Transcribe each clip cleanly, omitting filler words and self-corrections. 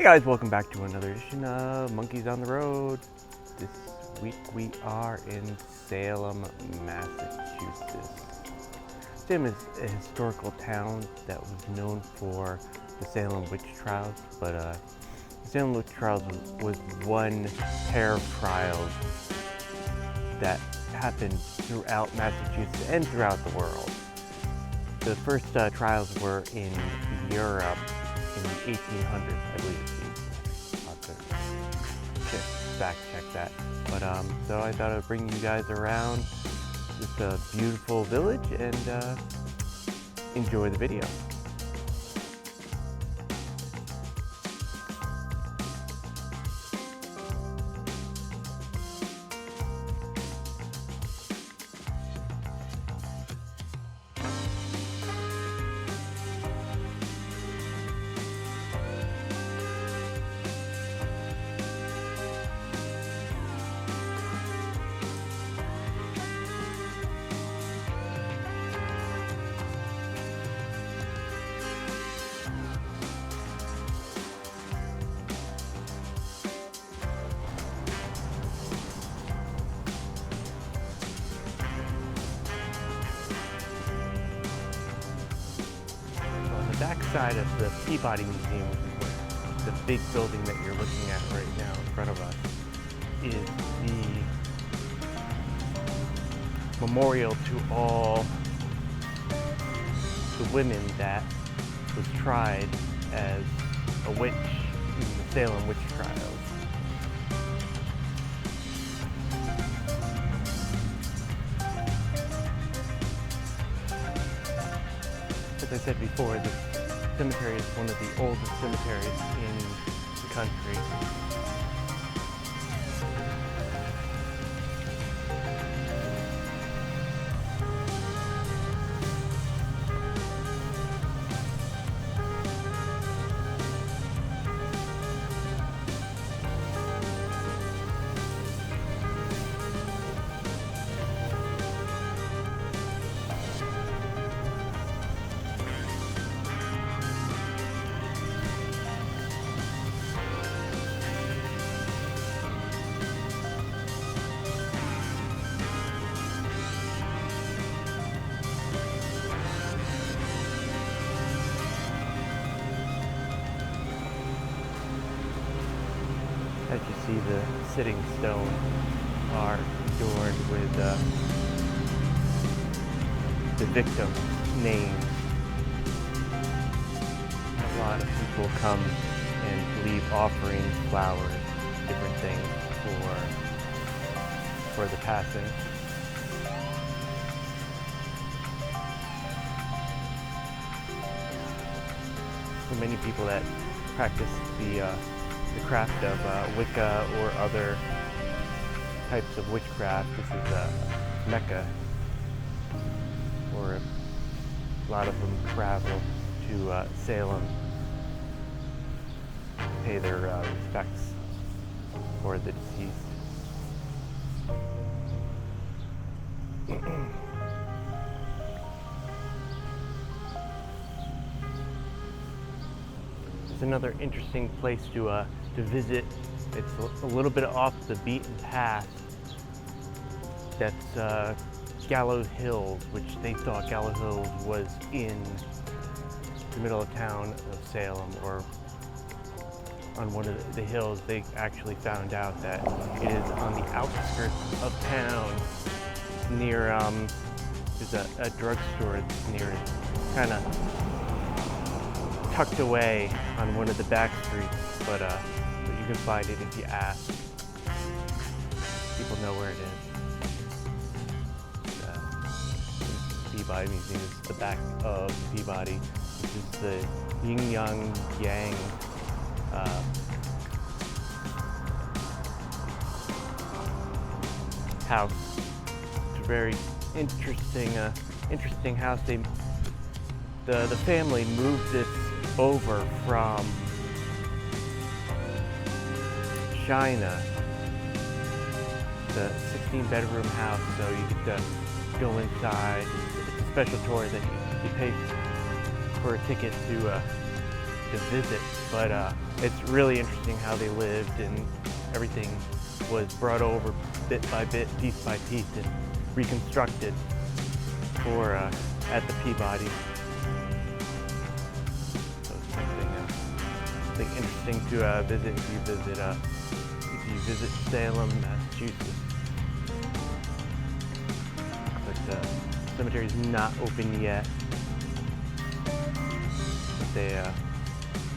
guys, welcome back to another edition of Monkeys on the Road. This week we are in Salem, Massachusetts. Salem is a historical town that was known for the Salem witch trials, but the Salem witch trials was one pair of trials that happened throughout Massachusetts and throughout the world. The first trials were in Europe in the 1800s, I believe it's 1800s. I'll have to fact check that. But so I thought I'd bring you guys around just a beautiful village and enjoy the video. Back side of the Peabody Museum, which is the big building that you're looking at right now in front of us, is the memorial to all the women that was tried as a witch in the Salem witch trials. As I said before, this cemetery is one of the oldest cemeteries in the country. As you see, the sitting stone are adorned with the victim's name. A lot of people come and leave offerings, flowers, different things for the passing. For many people that practice the craft of Wicca or other types of witchcraft, this is a Mecca, or a lot of them travel to Salem to pay their respects for the deceased. It's another interesting place to visit. It's a little bit off the beaten path. That's Gallows Hills, which they thought Gallows Hills was in the middle of town of Salem, or on one of the hills. They actually found out that it is on the outskirts of town, near there's a drugstore that's near it, kind of tucked away on one of the back streets, but you can find it if you ask. People know where it is. Peabody Museum is the back of Peabody. This is the Yin Yang house. It's a very interesting house. The family moved this over from China. It's a 16-bedroom house, so you get to go inside. It's a special tour that you pay for a ticket to to visit, but it's really interesting how they lived, and everything was brought over bit by bit, piece by piece, and reconstructed for at the Peabody. So it's something interesting to visit if you visit Salem, Massachusetts. But the cemetery's not open yet. But they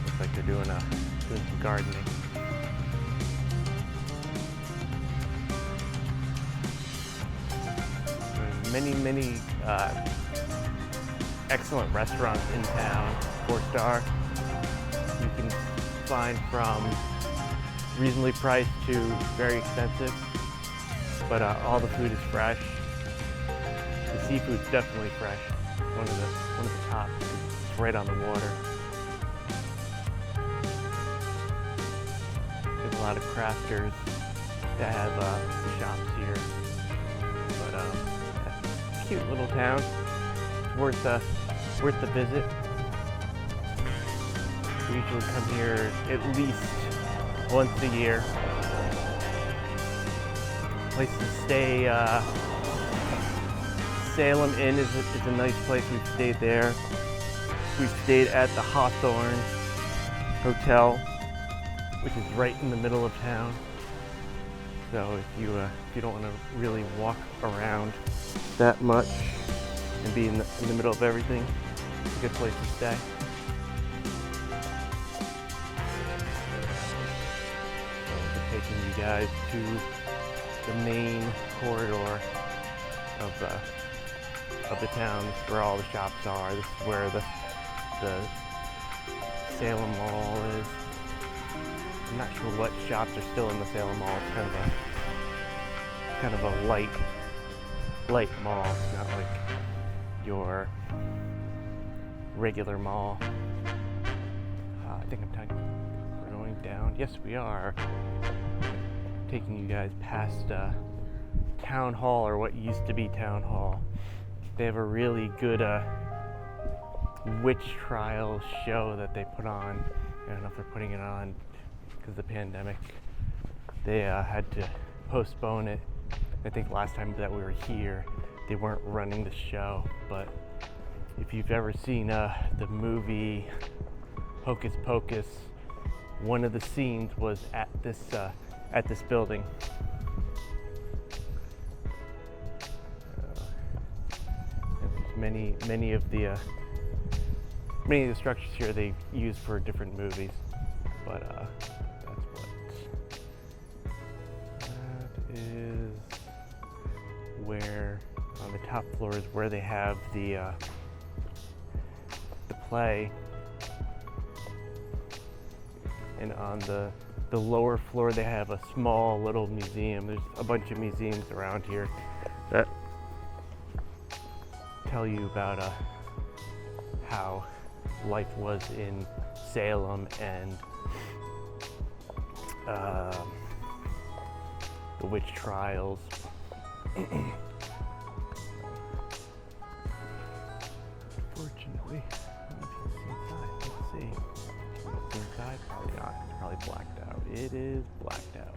looks like they're doing some gardening. Many excellent restaurants in town, 4-star. You can find from reasonably priced to very expensive, but all the food is fresh. The seafood's definitely fresh. One of the tops. It's right on the water. There's a lot of crafters that have shops here, but cute little town. Worth the visit. We usually come here at least once a year. Place to stay. Salem Inn is a nice place. We've stayed there. We've stayed at the Hawthorne Hotel, which is right in the middle of town. So if you don't want to really walk around that much and be in the middle of everything, it's a good place to stay. So we're taking you guys to the main corridor of the town. This is where all the shops are. This is where the Salem Mall is. I'm not sure what shops are still in the Salem Mall. It's kind of a light mall. It's not like your regular mall. I think we're going down. Yes, we are. Taking you guys past Town Hall, or what used to be Town Hall. They have a really good witch trial show that they put on. I don't know if they're putting it on because of the pandemic. They had to postpone it. I think last time that we were here, they weren't running the show. But if you've ever seen the movie Hocus Pocus, one of the scenes was at this building. Many of the structures here they use for different movies, but that is where on the top floor is where they have the play, and on the lower floor they have a small little museum. There's a bunch of museums around here that tell you about how life was in Salem and the witch trials. Unfortunately, let's see. Inside? Probably not. It's probably blacked out. It is blacked out.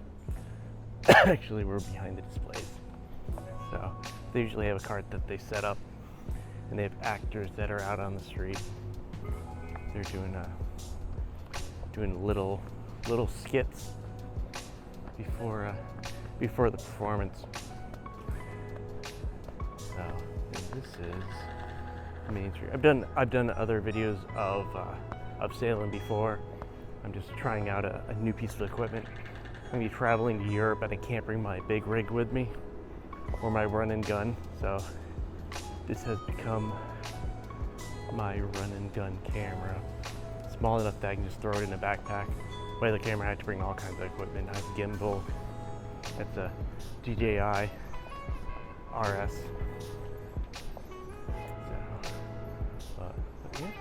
Actually, we're behind the displays. So they usually have a cart that they set up, and they have actors that are out on the street. They're doing little skits before the performance. So this is Main Street. I've done other videos of Salem before. I'm just trying out a new piece of equipment. I'm gonna be traveling to Europe, and I can't bring my big rig with me or my run and gun. So this has become my run and gun camera. Small enough that I can just throw it in a backpack. My other camera I had to bring all kinds of equipment. I have a gimbal. That's a DJI RS. But yeah,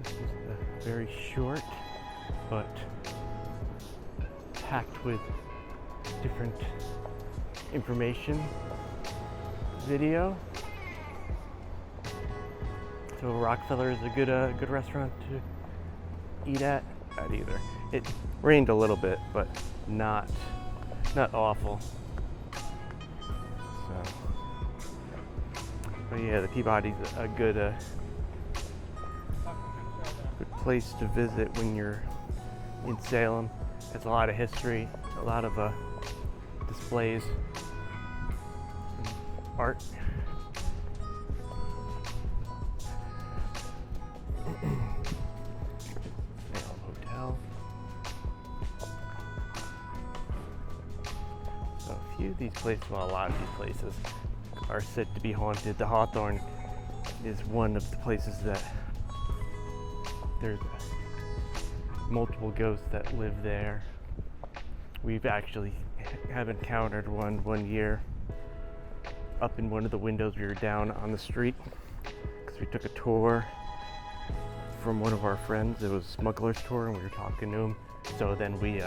this is a very short but packed with different information video. So Rockefeller is a good restaurant eat at either. It rained a little bit, but not awful. So, but yeah, the Peabody's a good place to visit when you're in Salem. It's a lot of history, a lot of displays, art. Salem Hotel. So a few of these places, well, a lot of these places are said to be haunted. The Hawthorne is one of the places that there's multiple ghosts that live there. We've actually have encountered one year up in one of the windows. We were down on the street because we took a tour from one of our friends. It was a smuggler's tour and we were talking to him. So then we